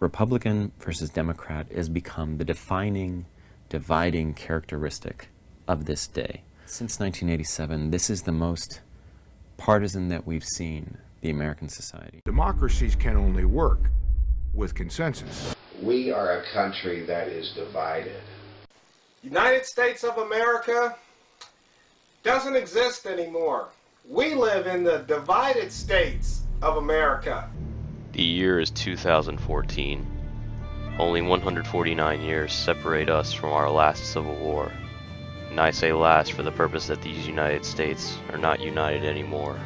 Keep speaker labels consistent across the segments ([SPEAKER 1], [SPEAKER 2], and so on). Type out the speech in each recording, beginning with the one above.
[SPEAKER 1] Republican versus Democrat has become the defining, dividing characteristic of this day. Since 1987, this is the most partisan that we've seen the American society.
[SPEAKER 2] Democracies can only work with consensus.
[SPEAKER 3] We are a country that is divided.
[SPEAKER 4] United States of America doesn't exist anymore. We live in the divided states of America.
[SPEAKER 5] The year is 2014. Only 149 years separate us from our last civil war. And I say last for the purpose that these United States are not united anymore.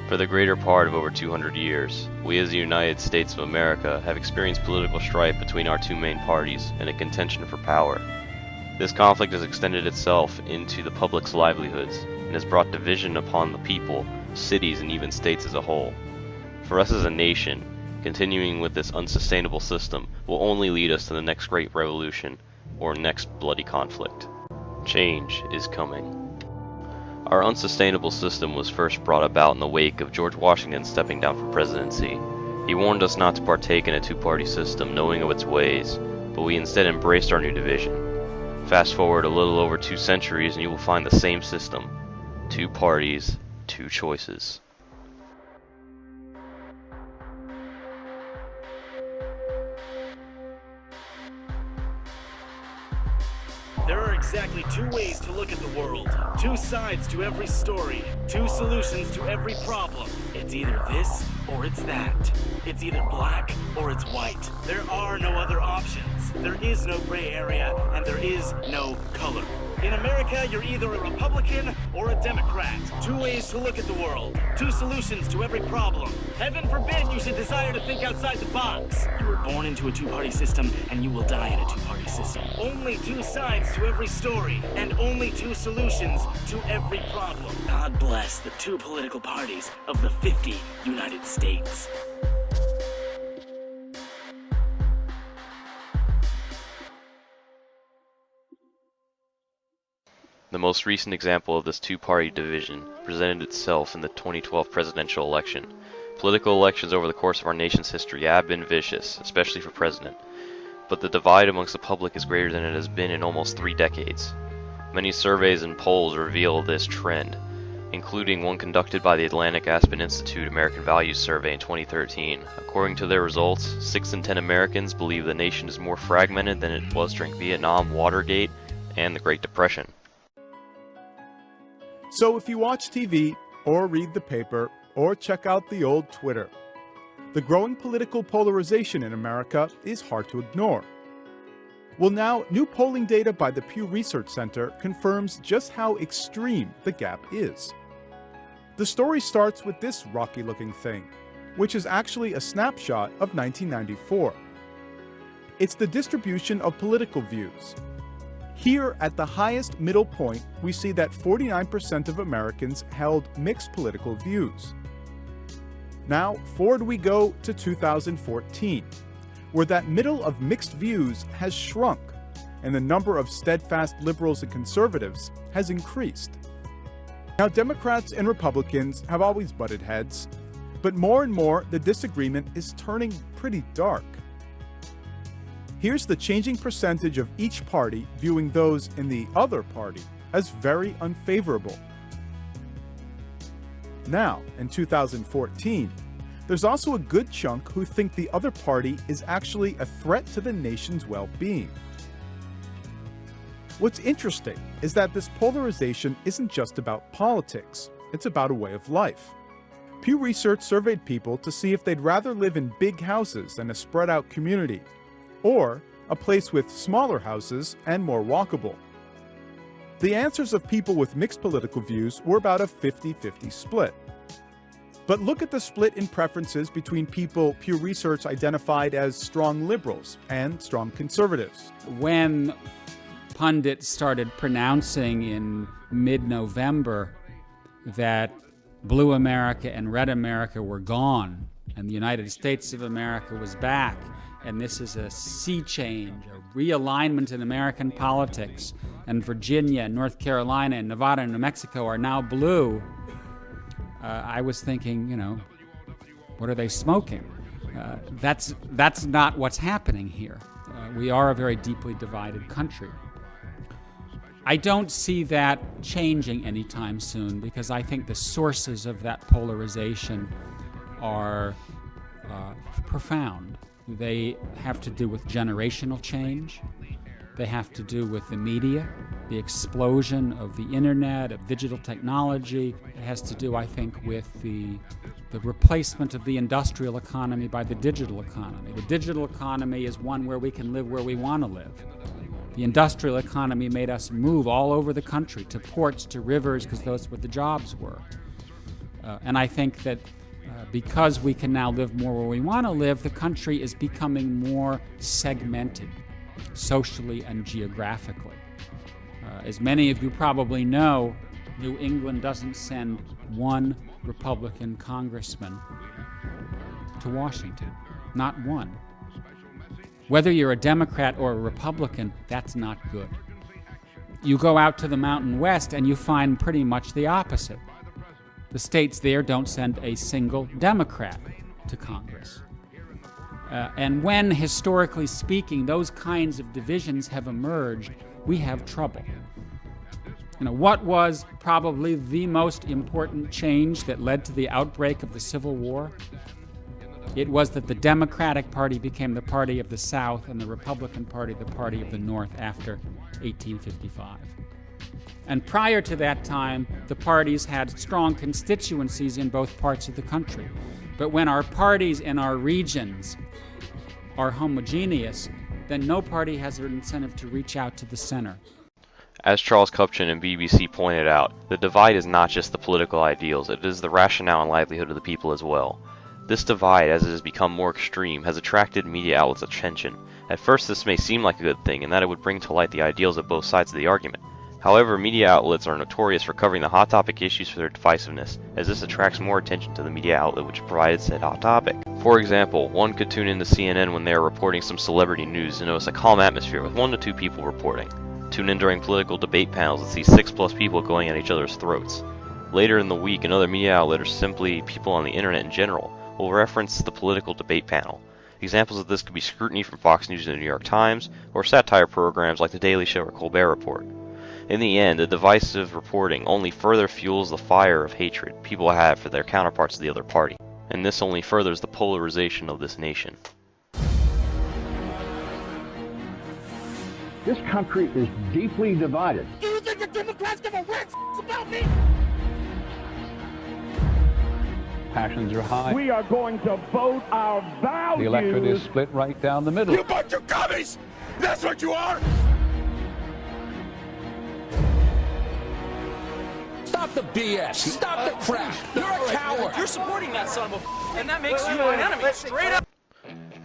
[SPEAKER 5] For the greater part of over 200 years, we as the United States of America have experienced political strife between our two main parties and a contention for power. This conflict has extended itself into the public's livelihoods and has brought division upon the people, cities, and even states as a whole. For us as a nation, continuing with this unsustainable system will only lead us to the next great revolution or next bloody conflict. Change is coming. Our unsustainable system was first brought about in the wake of George Washington stepping down from presidency. He warned us not to partake in a two-party system knowing of its ways, but we instead embraced our new division. Fast forward a little over 2 centuries and you will find the same system. 2 parties, 2 choices.
[SPEAKER 6] There are exactly 2 ways to look at the world, 2 sides to every story, 2 solutions to every problem. It's either this or it's that. It's either black or it's white. There are no other options. There is no gray area, and there is no color. In America, you're either a Republican or a Democrat. 2 ways to look at the world, 2 solutions to every problem. Heaven forbid you should desire to think outside the box. You were born into a 2-party system, and you will die in a 2-party system. Only 2 sides to every story, and only 2 solutions to every problem. God bless the 2 political parties of the 50 United States.
[SPEAKER 5] The most recent example of this 2-party division presented itself in the 2012 presidential election. Political elections over the course of our nation's history have been vicious, especially for president, but the divide amongst the public is greater than it has been in almost 3 decades. Many surveys and polls reveal this trend, including one conducted by the Atlantic Aspen Institute American Values Survey in 2013. According to their results, 6 in 10 Americans believe the nation is more fragmented than it was during Vietnam, Watergate, and the Great Depression.
[SPEAKER 7] So if you watch TV, or read the paper, or check out the old Twitter, the growing political polarization in America is hard to ignore. Well, now, new polling data by the Pew Research Center confirms just how extreme the gap is. The story starts with this rocky-looking thing, which is actually a snapshot of 1994. It's the distribution of political views. Here, at the highest middle point, we see that 49% of Americans held mixed political views. Now, forward we go to 2014, where that middle of mixed views has shrunk, and the number of steadfast liberals and conservatives has increased. Now, Democrats and Republicans have always butted heads, but more and more the disagreement is turning pretty dark. Here's the changing percentage of each party viewing those in the other party as very unfavorable. Now, in 2014, there's also a good chunk who think the other party is actually a threat to the nation's well-being. What's interesting is that this polarization isn't just about politics, it's about a way of life. Pew Research surveyed people to see if they'd rather live in big houses and a spread-out community, or a place with smaller houses and more walkable. The answers of people with mixed political views were about a 50-50 split. But look at the split in preferences between people Pew Research identified as strong liberals and strong conservatives.
[SPEAKER 8] When pundits started pronouncing in mid-November that blue America and red America were gone and the United States of America was back, and this is a sea change, a realignment in American politics, and Virginia, North Carolina, and Nevada, and New Mexico are now blue, I was thinking, what are they smoking? That's not what's happening here. We are a very deeply divided country. I don't see that changing anytime soon because I think the sources of that polarization are profound. They have to do with generational change. They have to do with the media, the explosion of the internet, of digital technology. It has to do, I think, with the replacement of the industrial economy by the digital economy. The digital economy is one where we can live where we want to live. The industrial economy made us move all over the country, to ports, to rivers, because those were the jobs were. And I think that because we can now live more where we want to live, the country is becoming more segmented, socially and geographically. As many of you probably know, New England doesn't send one Republican congressman to Washington, not one. Whether you're a Democrat or a Republican, that's not good. You go out to the Mountain West and you find pretty much the opposite. The states there don't send a single Democrat to Congress. And when, historically speaking, those kinds of divisions have emerged, we have trouble. What was probably the most important change that led to the outbreak of the Civil War? It was that the Democratic Party became the party of the South and the Republican Party the party of the North after 1855. And prior to that time, the parties had strong constituencies in both parts of the country. But when our parties and our regions are homogeneous, then no party has an incentive to reach out to the center.
[SPEAKER 5] As Charles Kupchan and BBC pointed out, the divide is not just the political ideals, it is the rationale and livelihood of the people as well. This divide, as it has become more extreme, has attracted media outlets' attention. At first this may seem like a good thing, in that it would bring to light the ideals of both sides of the argument. However, media outlets are notorious for covering the hot topic issues for their divisiveness, as this attracts more attention to the media outlet which provided said hot topic. For example, one could tune into CNN when they are reporting some celebrity news and notice a calm atmosphere with 1 to 2 people reporting. Tune in during political debate panels and see 6+ people going at each other's throats. Later in the week, another media outlet, or simply people on the internet in general, will reference the political debate panel. Examples of this could be scrutiny from Fox News and the New York Times, or satire programs like The Daily Show or Colbert Report. In the end, the divisive reporting only further fuels the fire of hatred people have for their counterparts of the other party, and this only furthers the polarization of this nation.
[SPEAKER 9] This country is deeply divided.
[SPEAKER 6] Do you think the Democrats give a rat's about me?
[SPEAKER 10] Passions are high.
[SPEAKER 9] We are going to vote our values.
[SPEAKER 10] The electorate is split right down the middle.
[SPEAKER 6] You bunch of commies! That's what you are!
[SPEAKER 11] Stop the BS. Stop the crap. You're a coward.
[SPEAKER 6] You're supporting that son of a... And that makes you my enemy. Straight up!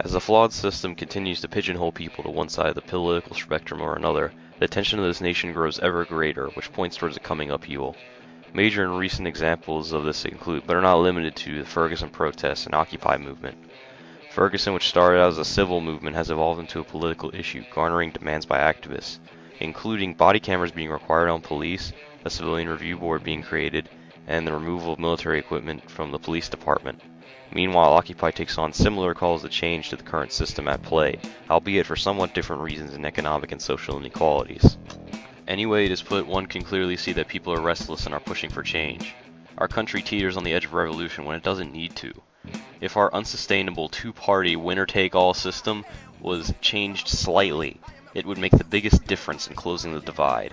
[SPEAKER 5] As the flawed system continues to pigeonhole people to one side of the political spectrum or another, the tension of this nation grows ever greater, which points towards a coming upheaval. Major and recent examples of this include, but are not limited to, the Ferguson protests and Occupy movement. Ferguson, which started out as a civil movement, has evolved into a political issue, garnering demands by activists, including body cameras being required on police, a civilian review board being created, and the removal of military equipment from the police department. Meanwhile, Occupy takes on similar calls to change to the current system at play, albeit for somewhat different reasons in economic and social inequalities. Any way it is put, one can clearly see that people are restless and are pushing for change. Our country teeters on the edge of revolution when it doesn't need to. If our unsustainable two-party winner-take-all system was changed slightly, it would make the biggest difference in closing the divide.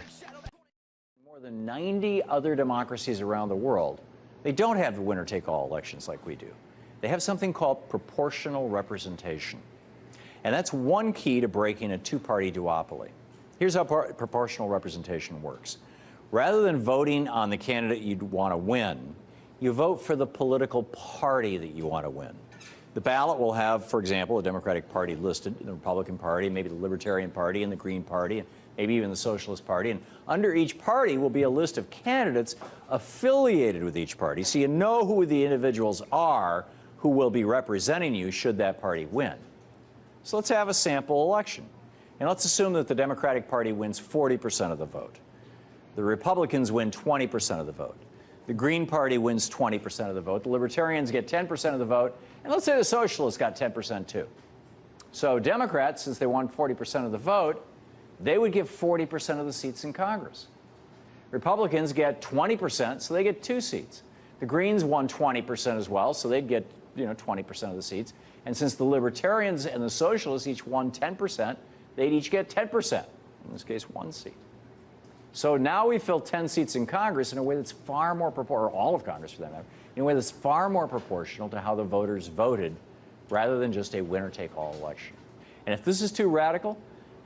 [SPEAKER 12] More than 90 other democracies around the world, they don't have winner-take-all elections like we do. They have something called proportional representation. And that's one key to breaking a two-party duopoly. Here's how proportional representation works. Rather than voting on the candidate you'd want to win, you vote for the political party that you want to win. The ballot will have, for example, a Democratic Party listed, the Republican Party, maybe the Libertarian Party and the Green Party, and maybe even the Socialist Party. And under each party will be a list of candidates affiliated with each party, so you know who the individuals are who will be representing you should that party win. So let's have a sample election. And let's assume that the Democratic Party wins 40% of the vote. The Republicans win 20% of the vote. The Green Party wins 20% of the vote. The Libertarians get 10% of the vote. And let's say the Socialists got 10% too. So Democrats, since they won 40% of the vote, they would get 40% of the seats in Congress. Republicans get 20%, so they get 2 seats. The Greens won 20% as well, so they'd get 20% of the seats. And since the Libertarians and the Socialists each won 10%, they'd each get 10%, in this case 1 seat. So now we fill 10 seats in Congress in a way that's far more proportional, or all of Congress for that matter, in a way that's far more proportional to how the voters voted rather than just a winner-take-all election. And if this is too radical,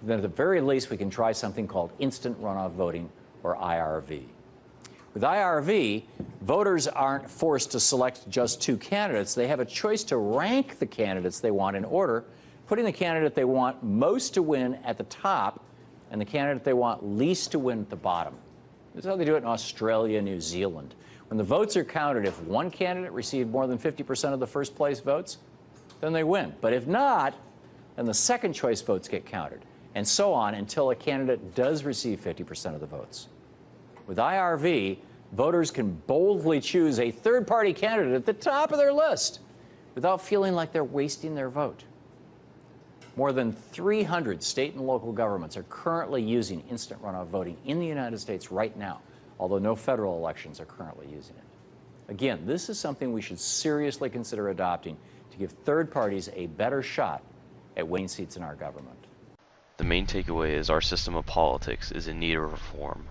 [SPEAKER 12] then at the very least we can try something called instant runoff voting, or IRV. With IRV, voters aren't forced to select just 2 candidates. They have a choice to rank the candidates they want in order, putting the candidate they want most to win at the top and the candidate they want least to win at the bottom. This is how they do it in Australia, New Zealand. When the votes are counted, if one candidate received more than 50% of the first place votes, then they win. But if not, then the second choice votes get counted, and so on until a candidate does receive 50% of the votes. With IRV, voters can boldly choose a third-party candidate at the top of their list without feeling like they're wasting their vote. More than 300 state and local governments are currently using instant runoff voting in the United States right now, although no federal elections are currently using it. Again, this is something we should seriously consider adopting to give third parties a better shot at winning seats in our government.
[SPEAKER 5] The main takeaway is our system of politics is in need of reform.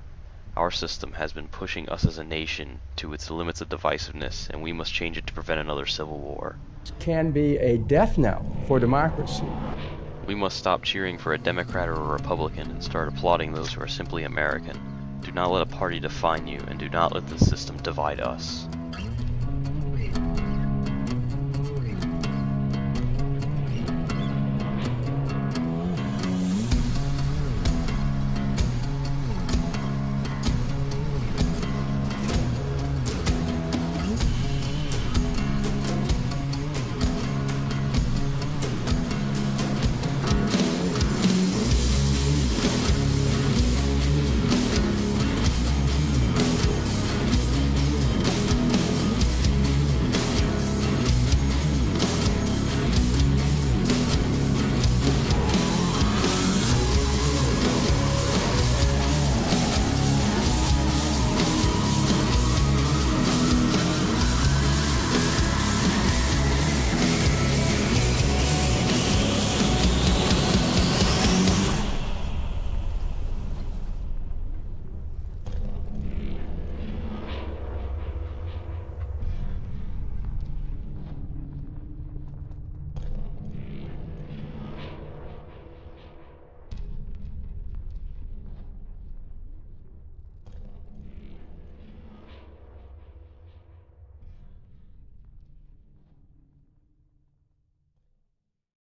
[SPEAKER 5] Our system has been pushing us as a nation to its limits of divisiveness, and we must change it to prevent another civil war.
[SPEAKER 13] It can be a death knell for democracy.
[SPEAKER 5] We must stop cheering for a Democrat or a Republican and start applauding those who are simply American. Do not let a party define you, and do not let the system divide us.